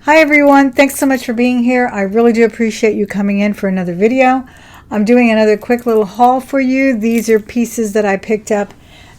Hi everyone, thanks so much for being here. I really do appreciate you coming in for another video. I'm doing another quick little haul for you. These are pieces that I picked up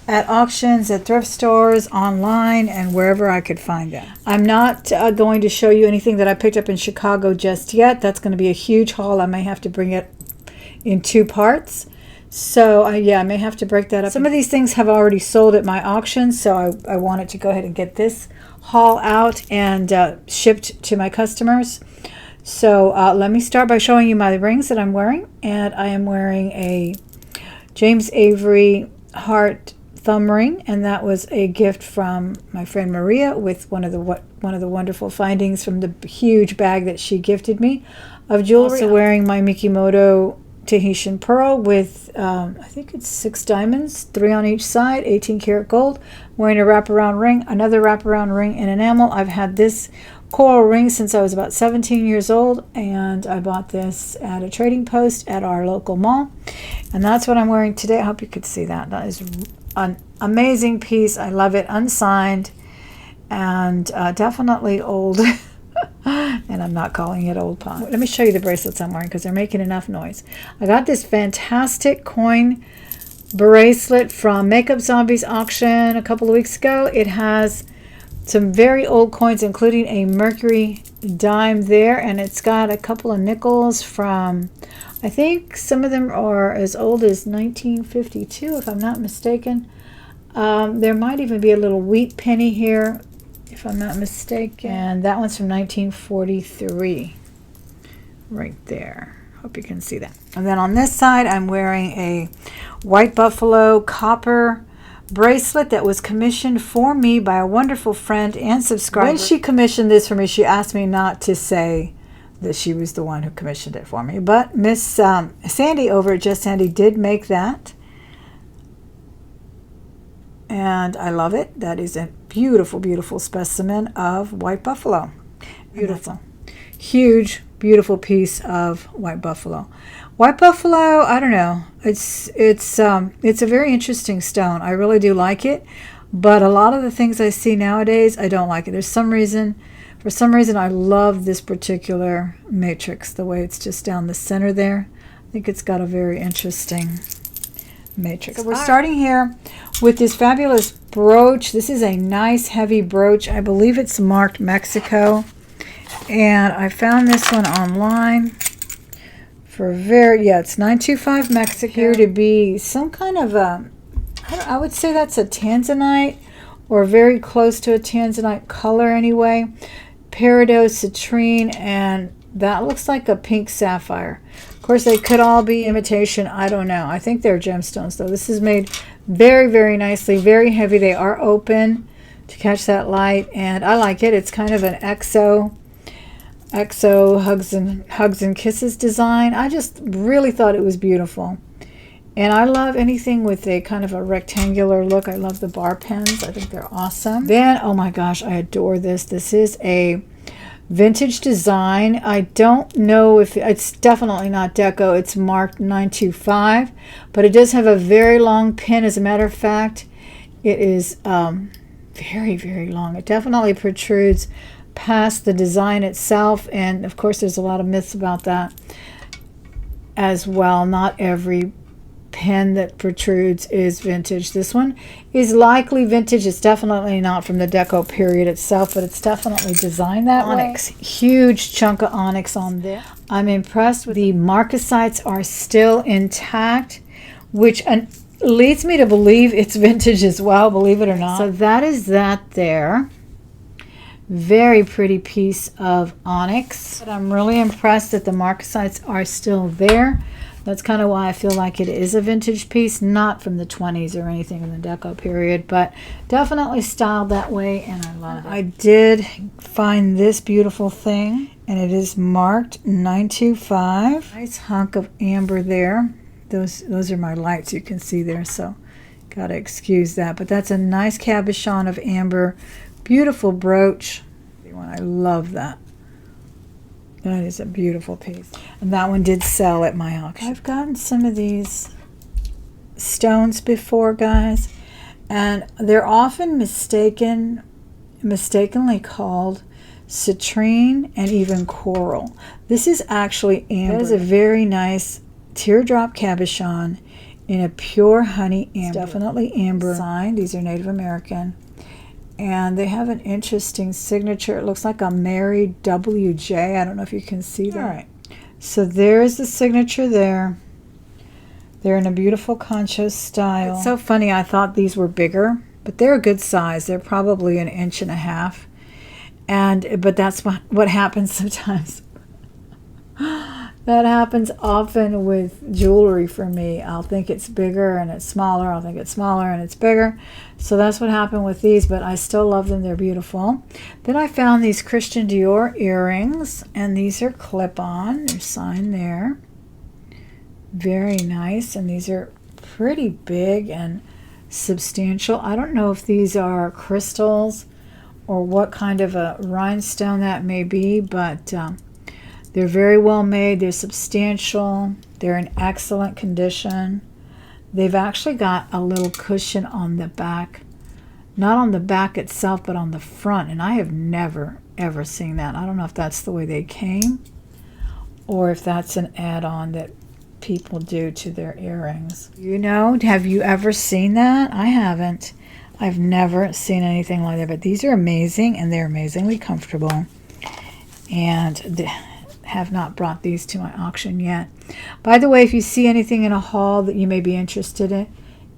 at auctions, at thrift stores, online, and wherever I could find them. I'm not going to show you anything that I picked up in Chicago just yet. That's going to be a huge haul. I may have to bring it in two parts. So yeah, I may have to break that up. Some of these things have already sold at my auction, so I wanted to go ahead and get this haul out and shipped to my customers. So let me start by showing you my rings that I'm wearing. And I am wearing a James Avery heart thumb ring, and that was a gift from my friend Maria with one of the wonderful findings from the huge bag that she gifted me of jewelry. Also wearing my Mikimoto Tahitian pearl with I think it's 6 diamonds, 3 on each side, 18 karat gold. Wearing a wraparound ring, another wraparound ring in enamel. I've had this coral ring since I was about 17 years old, and I bought this at a trading post at our local mall, and that's what I'm wearing today. I hope you could see that. That is an amazing piece. I love it. Unsigned and definitely old. And I'm not calling it old pot. Let me show you the bracelets I'm wearing because they're making enough noise. I got this fantastic coin bracelet from Makeup Zombies auction a couple of weeks ago. It has some very old coins, including a Mercury dime there, and it's got a couple of nickels from, I think some of them are as old as 1952 if I'm not mistaken. There might even be a little wheat penny here if I'm not mistaken, and that one's from 1943 right there. Hope you can see that. And then on this side I'm wearing a white buffalo copper bracelet that was commissioned for me by a wonderful friend and subscriber. When she commissioned this for me, she asked me not to say that she was the one who commissioned it for me, but Miss Sandy over at Just Sandy did make that, and I love it. That is a beautiful, beautiful specimen of white buffalo. Beautiful. Huge, beautiful piece of white buffalo. White buffalo, I don't know. It's a very interesting stone. I really do like it, but a lot of the things I see nowadays, I don't like it. For some reason, I love this particular matrix, the way it's just down the center there. I think it's got a very interesting matrix. So we're starting here with this fabulous brooch. This is a nice heavy brooch. I believe it's marked Mexico, and I found this one online for it's 925 Mexico. Here to be some kind of a, I would say that's a tanzanite, or very close to a tanzanite color anyway. Peridot Citrine, and that looks like a pink sapphire. Of course, they could all be imitation. I don't know. I think they're gemstones, though. This is made very, very nicely, very heavy. They are open to catch that light, and I like it. It's kind of an XO hugs and kisses design. I just really thought it was beautiful. And I love anything with a kind of a rectangular look. I love the bar pens. I think they're awesome. Then, oh my gosh, I adore this. This is a vintage design. I don't know if it's definitely not deco. It's marked 925, but it does have a very long pin. As a matter of fact, it is very, very long. It definitely protrudes past the design itself, and of course there's a lot of myths about that as well. Not every pen that protrudes is vintage. This one is likely vintage. It's definitely not from the deco period itself, but it's definitely designed that onyx way. Huge chunk of onyx on there. I'm impressed with the marcasites are still intact, which leads me to believe it's vintage as well, believe it or not. So that is that there. Very pretty piece of onyx. But I'm really impressed that the marcasites are still there. That's kind of why I feel like it is a vintage piece, not from the 20s or anything in the deco period, but definitely styled that way, and I love it. I did find this beautiful thing, and it is marked 925. Nice hunk of amber there. Those are my lights you can see there, so gotta excuse that. But that's a nice cabochon of amber. Beautiful brooch. I love that. That is a beautiful piece. And that one did sell at my auction. I've gotten some of these stones before, guys, and they're often mistakenly called citrine, and even coral. This is actually amber. That is a very nice Teardrop Cabochon in a pure honey amber. It's definitely amber. Signed. These are Native American. And they have an interesting signature. It looks like a Mary WJ. I don't know if you can see that. All right. So there's the signature there. They're in a beautiful concho style. It's so funny. I thought these were bigger, but they're a good size. They're probably 1.5 inches. But that's what happens sometimes. That happens often with jewelry for me. I'll think it's bigger and it's smaller. I'll think it's smaller and it's bigger. So that's what happened with these, but I still love them. They're beautiful. Then I found these Christian Dior earrings, and these are clip-on. They're signed there. Very nice, and these are pretty big and substantial. I don't know if these are crystals or what kind of a rhinestone that may be, but they're very well made. They're substantial. They're in excellent condition. They've actually got a little cushion on the back. Not on the back itself, but on the front. And I have never, ever seen that. I don't know if that's the way they came or if that's an add-on that people do to their earrings. You know, have you ever seen that? I haven't. I've never seen anything like that. But these are amazing, and they're amazingly comfortable. And have not brought these to my auction yet. By the way, if you see anything in a haul that you may be interested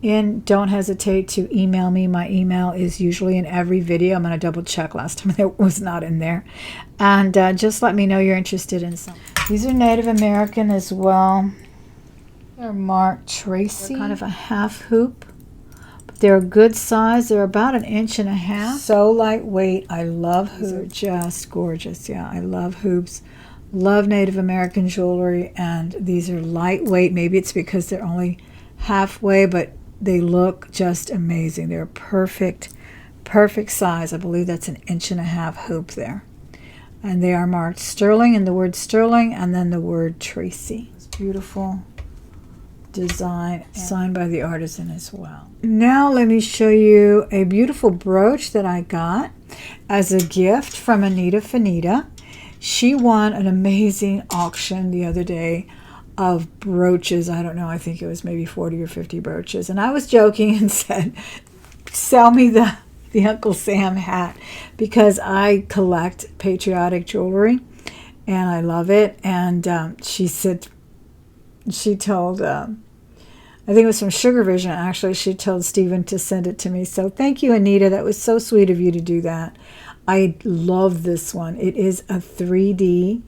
in, don't hesitate to email me. My email is usually in every video. I'm going to double check. Last time it was not in there. And just let me know you're interested in some. These are Native American as well. They're marked Tracy. They're kind of a half hoop. But they're a good size. They're about 1.5 inches. So lightweight. I love hoops. They're just gorgeous. Yeah, I love hoops. Love Native American jewelry, and these are lightweight. Maybe it's because they're only halfway, but they look just amazing. They're perfect size. I believe that's 1.5 inch hoop there. And they are marked sterling, and the word sterling, and then the word Tracy. It's beautiful design, signed by the artisan as well. Now let me show you a beautiful brooch that I got as a gift from Anita Finita. She won an amazing auction the other day of brooches. I don't know, I think it was maybe 40 or 50 brooches. And I was joking and said, sell me the Uncle Sam hat, because I collect patriotic jewelry and I love it. And she said, she told, I think it was from Sugar Vision actually, she told Stephen to send it to me. So thank you, Anita. That was so sweet of you to do that. I love this one. It is a 3D,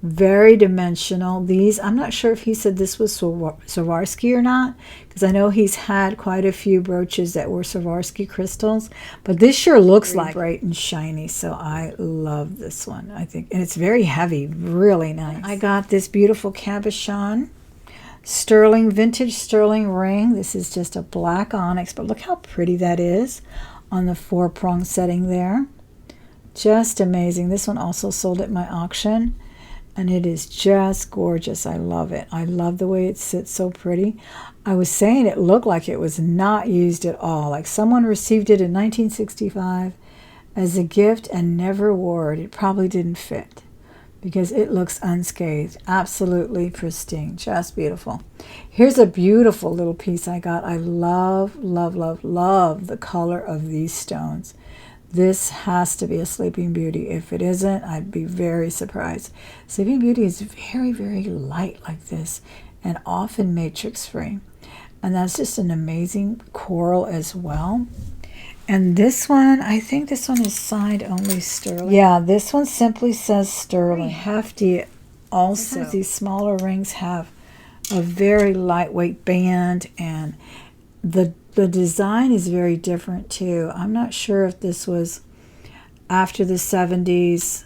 very dimensional. These, I'm not sure if he said this was Swarovski or not, because I know he's had quite a few brooches that were Swarovski crystals, but this sure looks like bright and shiny, so I love this one, I think. And it's very heavy, really nice. I got this beautiful cabochon, vintage sterling ring. This is just a black onyx, but look how pretty that is on the 4-prong setting there. Just amazing. This one also sold at my auction, and it is just gorgeous. I love it. I love the way it sits so pretty. I was saying it looked like it was not used at all, like someone received it in 1965 as a gift and never wore it. It probably didn't fit because it looks unscathed. Absolutely pristine. Just beautiful. Here's a beautiful little piece I got. I love, love, love, love the color of these stones. This has to be a Sleeping Beauty. If it isn't, I'd be very surprised. Sleeping Beauty is very, very light like this and often matrix free. And that's just an amazing coral as well. And this one, I think this one is signed only sterling. Yeah, this one simply says sterling. Very hefty also. Sometimes these smaller rings have a very lightweight band, and the design is very different too. I'm not sure if this was after the 70s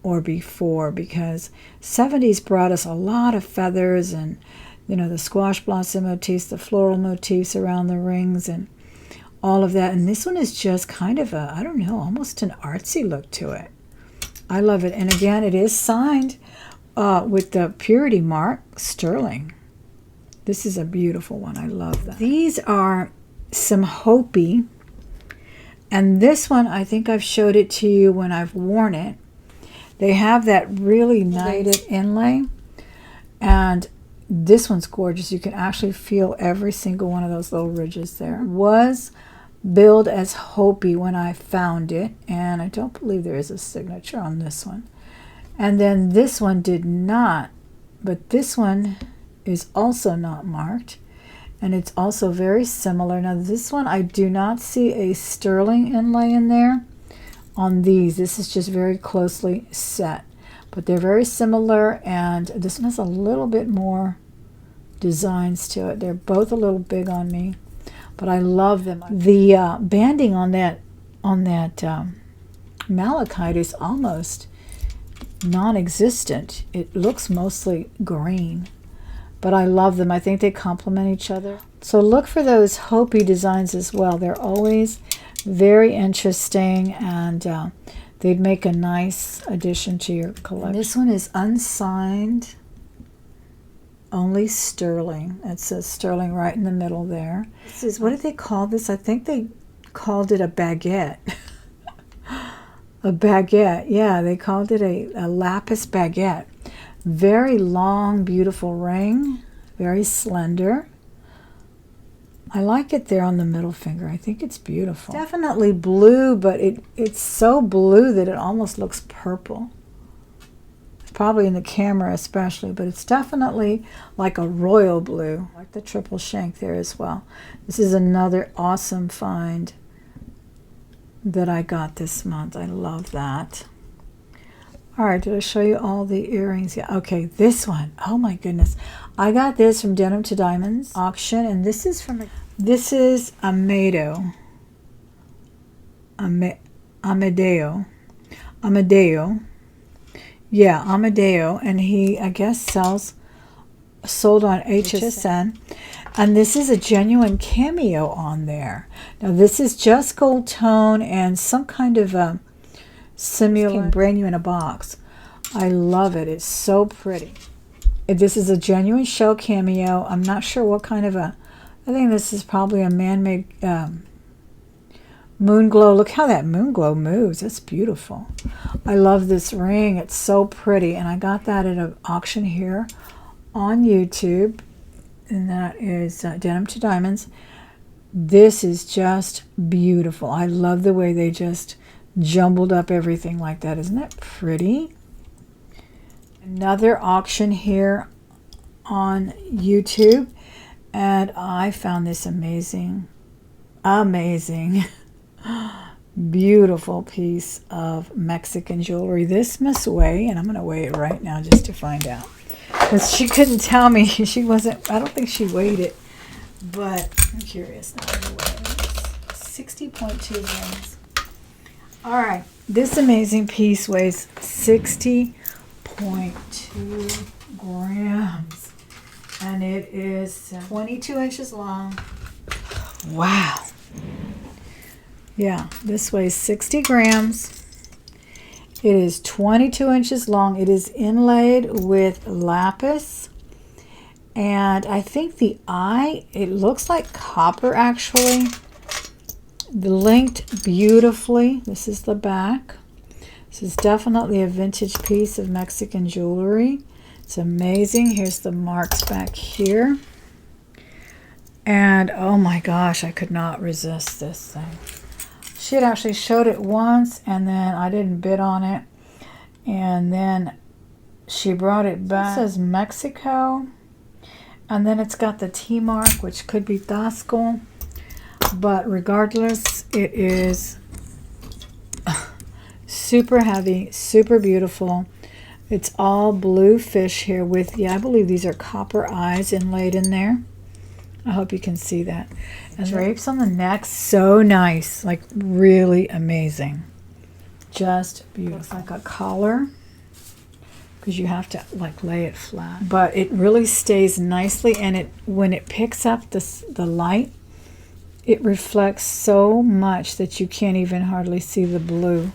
or before, because 70s brought us a lot of feathers and, you know, the squash blossom motifs, the floral motifs around the rings and all of that. And this one is just kind of a, I don't know, almost an artsy look to it. I love it. And again, it is signed with the purity mark, sterling. This is a beautiful one. I love that. These are some Hopi. And this one, I think I've showed it to you when I've worn it. They have that really nice inlay, and this one's gorgeous. You can actually feel every single one of those little ridges there. It was billed as Hopi when I found it, and I don't believe there is a signature on this one. And then this one did not, but this one is also not marked, and it's also very similar. Now this one, I do not see a sterling inlay in there on these. This is just very closely set, but they're very similar, and this one has a little bit more designs to it. They're both a little big on me, but I love them. The banding on that malachite is almost non-existent. It looks mostly green, but I love them. I think they complement each other. So look for those Hopi designs as well. They're always very interesting, and they'd make a nice addition to your collection. And this one is unsigned, only sterling. It says sterling right in the middle there. This is, what did they call this? I think they called it a baguette. A baguette, yeah, they called it a Lapis Baguette. Very long, beautiful ring, very slender. I like it there on the middle finger. I think it's beautiful. Definitely blue, but it's so blue that it almost looks purple. It's probably in the camera especially, but it's definitely like a royal blue. I like the triple shank there as well. This is another awesome find that I got this month. I love that. All right, did I show you all the earrings? Yeah, okay, this one. Oh my goodness. I got this from Denim to Diamonds auction, and this is from, this is Amedeo. Yeah, Amedeo, and he, I guess, sold on HSN. And this is a genuine cameo on there. Now this is just gold tone and some kind of a simulant, brand new in a box. I love it. It's so pretty. This is a genuine shell cameo. I'm not sure what kind of a, I think this is probably a man-made moon glow. Look how that moon glow moves. That's beautiful. I love this ring. It's so pretty, and I got that at an auction here on YouTube. And that is Denim to Diamonds. This is just beautiful. I love the way they just jumbled up everything like that. Isn't that pretty? Another auction here on YouTube, and I found this amazing beautiful piece of Mexican jewelry. This must weigh, and I'm going to weigh it right now just to find out. Because she couldn't tell me. She wasn't, I don't think she weighed it. But I'm curious now. 60.2 grams. All right. This amazing piece weighs 60.2 grams. And it is 22 inches long. Wow. Yeah, this weighs 60 grams. It is 22 inches long. It is inlaid with lapis. And I think the eye, it looks like copper actually. Linked beautifully. This is the back. This is definitely a vintage piece of Mexican jewelry. It's amazing. Here's the marks back here. And oh my gosh, I could not resist this thing. She had actually showed it once, and then I didn't bid on it, and then she brought it back. It says Mexico, and then it's got the T mark, which could be Tasco, but regardless, it is super heavy, super beautiful. It's all blue fish here with, yeah, I believe these are copper eyes inlaid in there. I hope you can see that. And drapes on the neck, so nice, like really amazing. Just beautiful. Looks like a collar, because you have to like lay it flat. But it really stays nicely, and it, when it picks up the light, it reflects so much that you can't even hardly see the blue.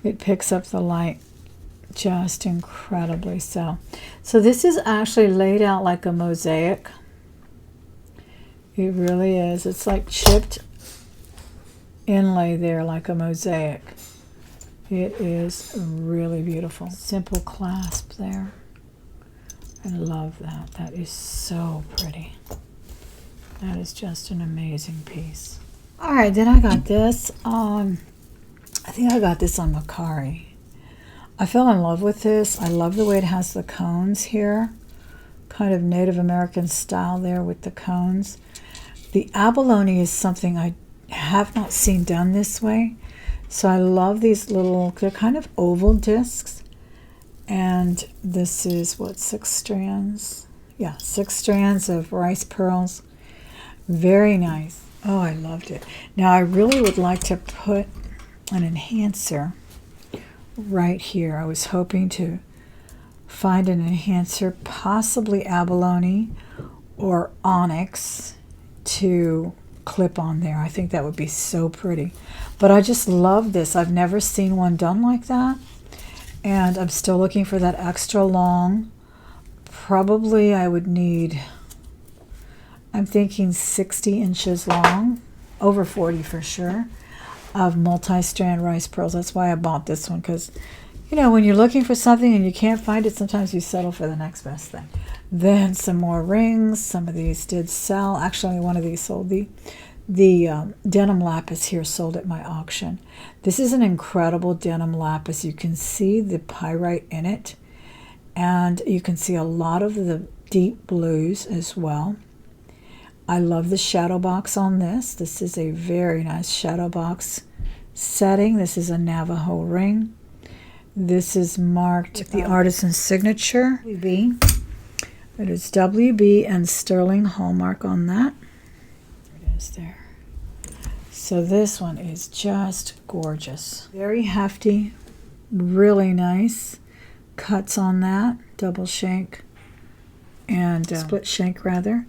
It picks up the light just incredibly so. So this is actually laid out like a mosaic. It really is. It's like chipped inlay there like a mosaic. It is really beautiful. Simple clasp there. I love that. That is so pretty. That is just an amazing piece. All right, then I got this on, I think I got this on Macari. I fell in love with this. I love the way it has the cones here. Kind of Native American style there with the cones. The abalone is something I have not seen done this way. So I love these little, they're kind of oval discs. And this is, what, 6 strands? Yeah, 6 strands of rice pearls. Very nice. Oh, I loved it. Now I really would like to put an enhancer right here. I was hoping to find an enhancer, possibly abalone or onyx, to clip on there. I think that would be so pretty. But I just love this. I've never seen one done like that. And I'm still looking for that extra long. Probably I would need, I'm thinking 60 inches long, over 40 for sure, of multi-strand rice pearls. That's why I bought this one, because, you know, when you're looking for something and you can't find it, sometimes you settle for the next best thing. Then some more rings. Some of these did sell. Actually, one of these sold. The denim lapis here sold at my auction. This is an incredible denim lapis. You can see the pyrite in it, and you can see a lot of the deep blues as well. I love the shadow box on this. This is a very nice shadow box setting. This is a Navajo ring. This is marked with the artisan signature, WB. It is WB and sterling hallmark on that. There it is there. So this one is just gorgeous. Very hefty, really nice cuts on that. Double shank and split shank rather.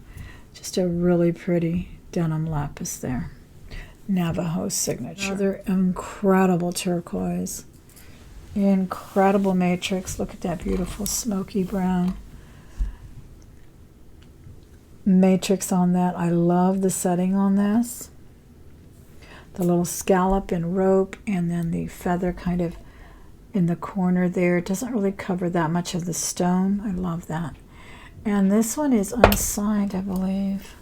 Just a really pretty denim lapis there. Navajo signature. Another incredible turquoise. Incredible matrix. Look at that beautiful smoky brown matrix on that. I love the setting on this. The little scallop and rope, and then the feather kind of in the corner there. It doesn't really cover that much of the stone. I love that. And this one is unsigned, I believe.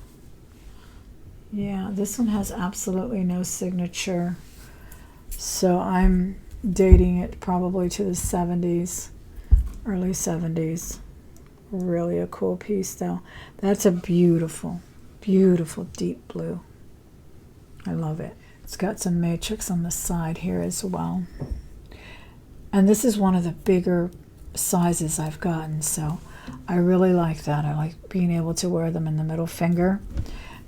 Yeah, this one has absolutely no signature. So I'm dating it probably to the 70s, early 70s. Really a cool piece though. That's a beautiful, beautiful deep blue. I love it. It's got some matrix on the side here as well. And this is one of the bigger sizes I've gotten, so I really like that. I like being able to wear them in the middle finger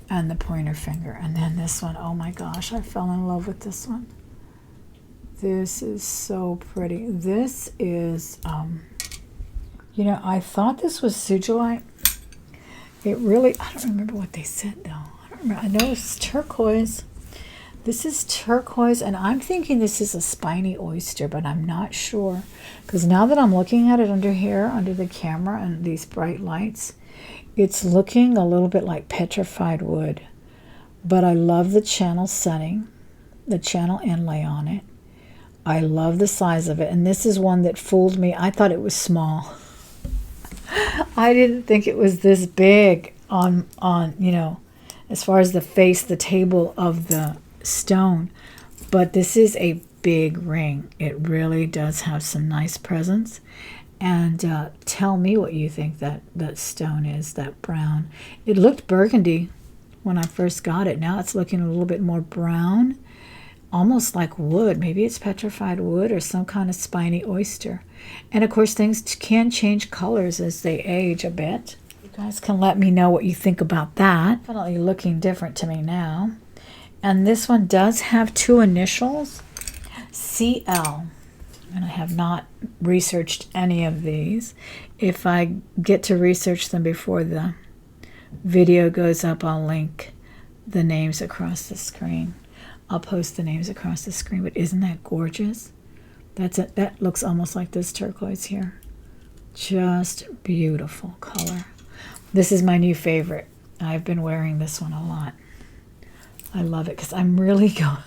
and the pointer finger. And then this one, oh my gosh, I fell in love with this one. This is so pretty. This is, you know, I thought this was sugilite. It really, I don't remember what they said though. I don't remember. I know it's turquoise. This is turquoise, and I'm thinking this is a spiny oyster, but I'm not sure. Because now that I'm looking at it under here, under the camera, and these bright lights, it's looking a little bit like petrified wood. But I love the channel setting, the channel inlay on it. I love the size of it, and this is one that fooled me. I thought it was small. I didn't think it was this big on you know, as far as the face, the table of the stone. But this is a big ring. It really does have some nice presence. And tell me what you think that stone is, that brown. It looked burgundy when I first got it. Now it's looking a little bit more brown, almost like wood. Maybe it's petrified wood or some kind of spiny oyster. And of course things can change colors as they age a bit. You guys can let me know what you think about that. Definitely looking different to me now. And this one does have 2 initials, CL. And I have not researched any of these. If I get to research them before the video goes up, I'll link the names across the screen. I'll post the names across the screen. But isn't that gorgeous? That looks almost like this turquoise here. Just beautiful color. This is my new favorite. I've been wearing this one a lot. I love it because I'm really going.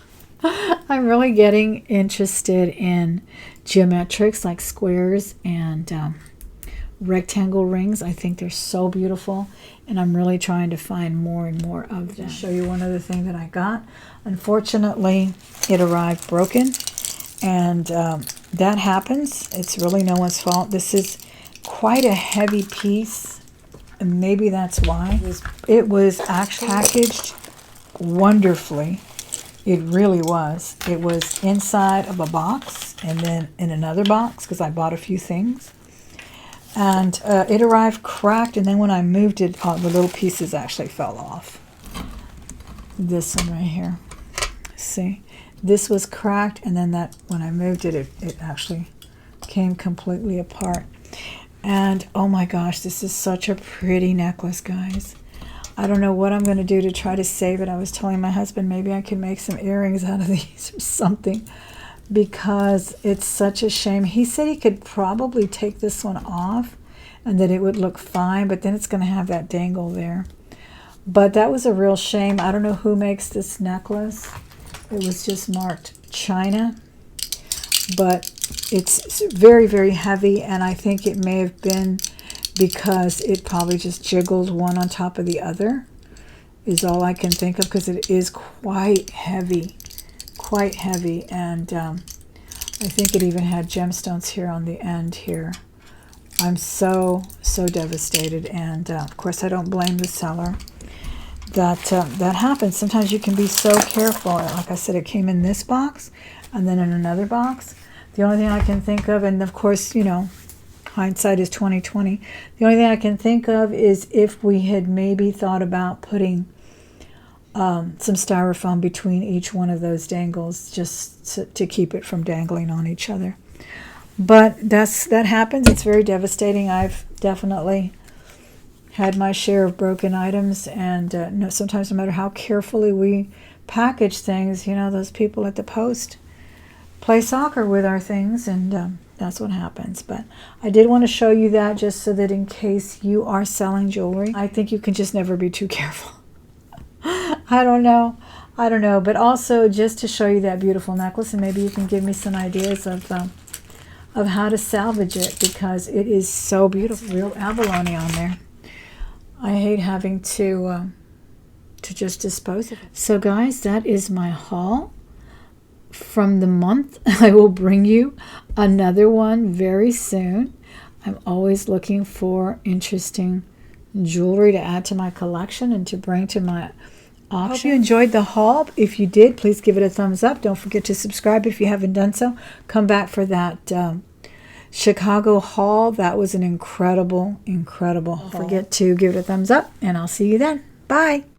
I'm really getting interested in geometrics like squares and rectangle rings. I think they're so beautiful, and I'm really trying to find more and more of them. I'll show you one other thing that I got. Unfortunately, it arrived broken, and that happens. It's really no one's fault. This is quite a heavy piece, and maybe that's why. It was actually packaged wonderfully. It really was. It was inside of a box and then in another box because I bought a few things. And it arrived cracked, and then when I moved it, the little pieces actually fell off. This one right here. See? This was cracked, and then that when I moved it, it actually came completely apart. And oh my gosh, this is such a pretty necklace, guys. I don't know what I'm going to do to try to save it. I was telling my husband maybe I could make some earrings out of these or something, because it's such a shame. He said he could probably take this one off and that it would look fine, but then it's going to have that dangle there. But that was a real shame. I don't know who makes this necklace. It was just marked China, but it's very, very heavy, and I think it may have been because it probably just jiggled one on top of the other is all I can think of, because it is quite heavy, and I think it even had gemstones here on the end here. I'm so devastated, and of course I don't blame the seller. That happens. Sometimes you can be so careful. Like I said, it came in this box and then in another box. The only thing I can think of, and of course, you know, hindsight is 20/20. The only thing I can think of is if we had maybe thought about putting some styrofoam between each one of those dangles, just to keep it from dangling on each other. But that happens. It's very devastating. I've definitely had my share of broken items, and sometimes no matter how carefully we package things, you know, those people at the post play soccer with our things, and that's what happens. But I did want to show you that just so that in case you are selling jewelry, I think you can just never be too careful. I don't know, but also just to show you that beautiful necklace, and maybe you can give me some ideas of how to salvage it, because it is so beautiful. Real abalone on there. I hate having to just dispose of it. So guys, that is my haul from the month. I will bring you another one very soon. I'm always looking for interesting jewelry to add to my collection and to bring to my auction. Hope you enjoyed the haul. If you did, please give it a thumbs up. Don't forget to subscribe if you haven't done so. Come back for that Chicago haul. That was an incredible haul. Don't forget to give it a thumbs up, and I'll see you then. Bye.